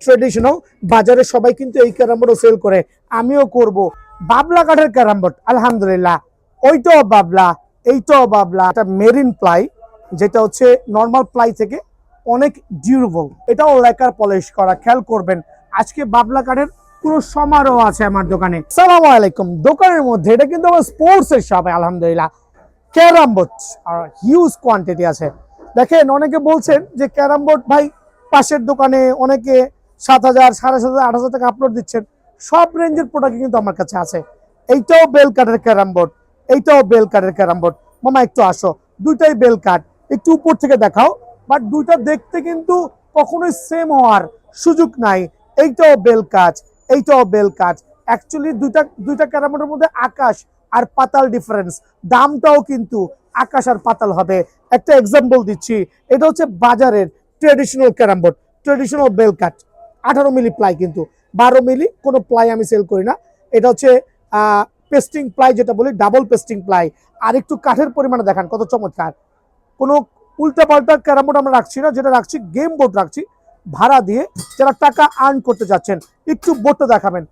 Traditional বাজারে সবাই কিন্তু এই ক্যারাম বোর্ড সেল করে, আমিও করব। বাবলা কাঠের ক্যারাম বোর্ড, আলহামদুলিল্লাহ ওইটাও বাবলা, এইটাও বাবলা। এটা মেরিন প্লাই, যেটা হচ্ছে নর্মাল প্লাই থেকে অনেক ডিউরেবল। এটাও লেকার পলিশ করা, খেয়াল করবেন। আজকে বাবলা কাঠের পুরো সমারোহ আছে আমার দোকানে। সালামু আলাইকুম। দোকানের মধ্যে এটা কিন্তু আমার স্পোর্টস এর শপ, আলহামদুলিল্লাহ ক্যারাম বোর্ড আর হিউজ কোয়ান্টিটি আছে। দেখেন, অনেকে বলছেন যে ক্যারাম বোর্ড ভাই পাশের দোকানে অনেকে 7,000, 7,500, 8,000 টাকা আপলোড দিচ্ছেন। সব রেঞ্জের প্রোডাক্ট কিন্তু আমার কাছে আছে। এইটাও বেল কাঠের ক্যারাম বোর্ড, এইটাও বেল কাঠের ক্যারাম বোর্ড। মামা একটু আসো, দুইটাই বেল কাঠ। একটু উপর থেকে দেখাও, বাট দুইটা দেখতে কিন্তু কখনোই সেম হওয়ার সুযোগ নাই। এইটাও বেল কাঠ, এইটাও বেল কাঠ। অ্যাকচুয়ালি দুইটা ক্যারাম বোর্ডের মধ্যে আকাশ আর পাতাল ডিফারেন্স, দামটাও কিন্তু আকাশ আর পাতাল হবে। একটা এক্সাম্পল দিচ্ছি, এটা হচ্ছে বাজারের traditional carrom board, traditional bell cut, 18 milli ply, কিন্তু 12 মিলি কোনো প্লাই আমি সেল করি না। এটা হচ্ছে পেস্টিং প্লাই, যেটা বলি ডাবল পেস্টিং প্লাই। আর একটু কাঠের পরিমাণে দেখান কত চমৎকার। কোনো উল্টা পাল্টা ক্যারাম বোর্ড আমরা রাখছি না, যেটা রাখছি গেম বোর্ড রাখছি ভাড়া দিয়ে, যারা টাকা আর্ন করতে যাচ্ছেন। একটু বোর্ডটা দেখাবেন,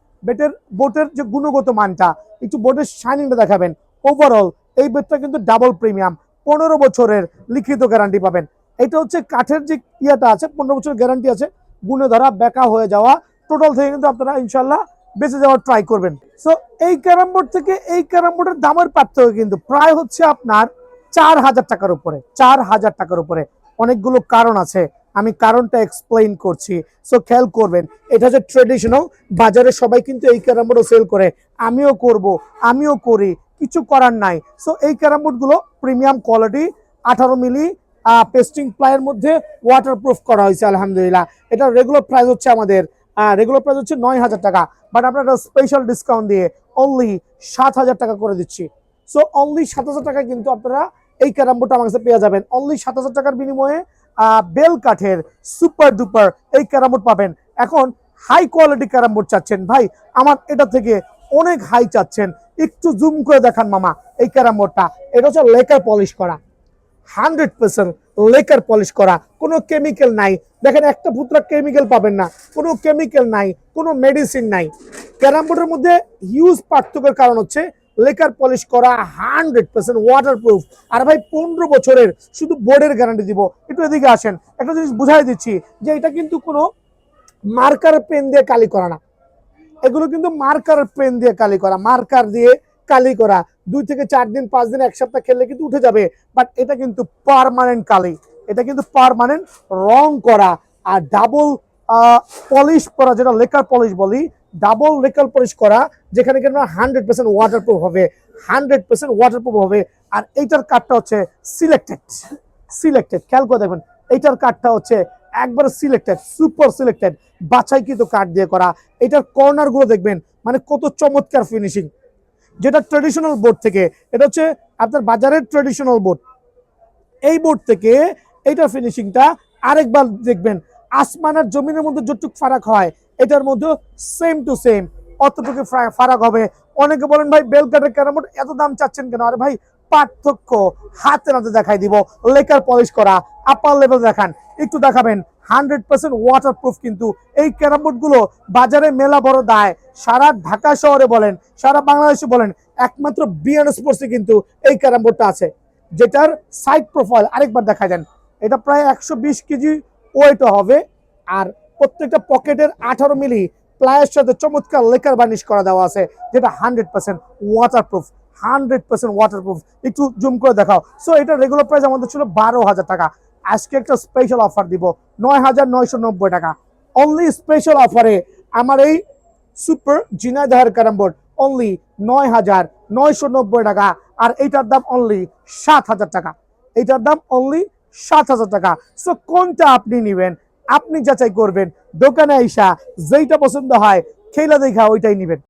বোর্ডের যে গুণগত মানটা, একটু বোর্ডের শাইনিংটা দেখাবেন। ওভারঅল এই বোর্ডটা কিন্তু ডাবল প্রিমিয়াম, 15 বছরের লিখিত গ্যারান্টি পাবেন। এটা হচ্ছে কাঠের যে ইয়াটা আছে, 15 বছর গ্যারান্টি আছে। গুণে ধরা, বেকা হয়ে যাওয়া, টোটাল থেকে কিন্তু আপনারা ইনশাল্লাহ বেঁচে যাওয়ার ট্রাই করবেন। সো এই ক্যারাম বোর্ড থেকে এই ক্যারাম বোর্ডের দামের পার্থক্য কিন্তু প্রায় হচ্ছে আপনার 4,000 টাকার উপরে, 4,000 টাকার উপরে। অনেকগুলো কারণ আছে, আমি কারণটা এক্সপ্লেইন করছি। সো খেয়াল করবেন, এটা হচ্ছে ট্রেডিশনাল বাজারে সবাই কিন্তু এই ক্যারাম বোর্ডও সেল করে, আমিও করব, আমিও করি, কিছু করার নাই। সো এই ক্যারাম বোর্ডগুলো প্রিমিয়াম কোয়ালিটি, 18 মিলি পেস্টিং প্লাইয়ের মধ্যে ওয়াটারপ্রুফ করা হয়েছে, আলহামদুলিল্লাহ। এটা রেগুলার প্রাইস হচ্ছে আমাদের 9,000 টাকা, বাট আমরা একটা স্পেশাল ডিসকাউন্ট দিয়ে অনলি 7,000 টাকা করে দিচ্ছি। সো অনলি 7,000 টাকা কিন্তু আপনারা এই ক্যারাম বোর্ডটা আমার কাছে পেয়ে যাবেন। অনলি 7,000 টাকার বিনিময়ে বেল কাঠের সুপার ডুপার এই ক্যারাম বোর্ড পাবেন। এখন হাই কোয়ালিটি ক্যারাম বোর্ড চাচ্ছেন ভাই, আমার এটা থেকে অনেক হাই চাচ্ছেন, একটু জুম করে দেখান মামা এই ক্যারাম বোর্ডটা। এটা হচ্ছে লেকার পলিশ করা, 100% লেকার পলিশ করা, কোনো কেমিক্যাল নাই। দেখেন, একটা পুত্রা কেমিক্যাল পাবেন না, কোনো কেমিক্যাল নাই, কোনো মেডিসিন নাই। ক্যারাম বোর্ডের মধ্যে হিউজ পার্থক্যের কারণ হচ্ছে লেকার পলিশ করা, 100% ওয়াটারপ্রুফ। আর ভাই 15 বছরের শুধু বোর্ডের গ্যারান্টি দিব। একটু এদিকে আসেন, একটা জিনিস বুঝাই দিচ্ছি যে এটা কিন্তু কোনো মার্কার পেন দিয়ে কালি করা না। এগুলো কিন্তু মার্কার পেন দিয়ে কালি করা, মার্কার দিয়ে কালি করা। 2 থেকে 4 দিন, 5 দিন, 1 সপ্তাহ খেললে কিন্তু উঠে যাবে। বাট এটা কিন্তু পার্মানেন্ট কালি, এটা কিন্তু পার্মানেন্ট রং করা। আর ডাবল পলিশ করা, যেটা লেকার পলিশ বলি, ডাবল লেকার পলিশ করা, যেখানে কিন্তু 100% ওয়াটারপ্রুফ হবে, 100% ওয়াটারপ্রুফ হবে। আর এইটার কাঠটা হচ্ছে সিলেক্টেড, সিলেক্টেড। খেয়াল করে দেখবেন, এইটার কাঠটা হচ্ছে একবার সিলেক্টেড, সুপার সিলেক্টেড, বাছাইকৃত কাঠ দিয়ে করা। এটার কর্নার গুলো দেখবেন, মানে কত চমৎকার ফিনিশিং। যেটা ট্রেডিশনাল বোর্ড থেকে, এটা হচ্ছে আপনার বাজারের ট্রেডিশনাল বোর্ড, এই বোর্ড থেকে এইটার ফিনিশিংটা আরেকবার দেখবেন। আসমান আর জমিনের মধ্যে যতটুকু ফারাক হয়, এটার মধ্যে সেম টু সেম অতটুকু ফারাক হবে। অনেকে বলেন ভাই বেল কাঠের ক্যারাম বোর্ড এত দাম চাচ্ছেন কেন? আরে ভাই পার্থক্য হাতে নাতে দেখাই দিব। লেকার পলিশ করা, আপার লেভেল দেখান, একটু দেখাবেন। 100% ওয়াটারপ্রুফ কিন্তু এই ক্যারাম বোর্ড গুলো বাজারে মেলা বড় দায়। সারা ঢাকা শহরে বলেন, সারা বাংলাদেশে বলেন, একমাত্র বিএন স্পোর্টসে কিন্তু এই ক্যারাম বোর্ডটা আছে, যেটার সাইড প্রোফাইল আরেকবার দেখা যান। এটা প্রায় 120 কেজি ওয়েট হবে। আর প্রত্যেকটা পকেটের 18 মিলি প্লাইয়ের সাথে চমৎকার লেকার বার্নিশ করা দেওয়া আছে, যেটা 100% ওয়াটারপ্রুফ, 100% ওয়াটারপ্রুফ। একটু জুম করে দেখাও। সো এটা রেগুলার প্রাইস আমাদের ছিল 12,000 টাকা। আজকে একটা স্পেশাল অফার দিব, 9,990 টাকা। অনলি স্পেশাল অফারে আমার এই সুপার ঝিনাইদহের ক্যারাম বোর্ড অনলি 9,990 টাকা। আর এইটার দাম অনলি 7,000 টাকা, এইটার দাম অনলি 7,000 টাকা। সো কোনটা আপনি নেবেন আপনি যাচাই করবেন, দোকানে আইসা যেইটা পছন্দ হয় খেলা দেখা ওইটাই নেবেন।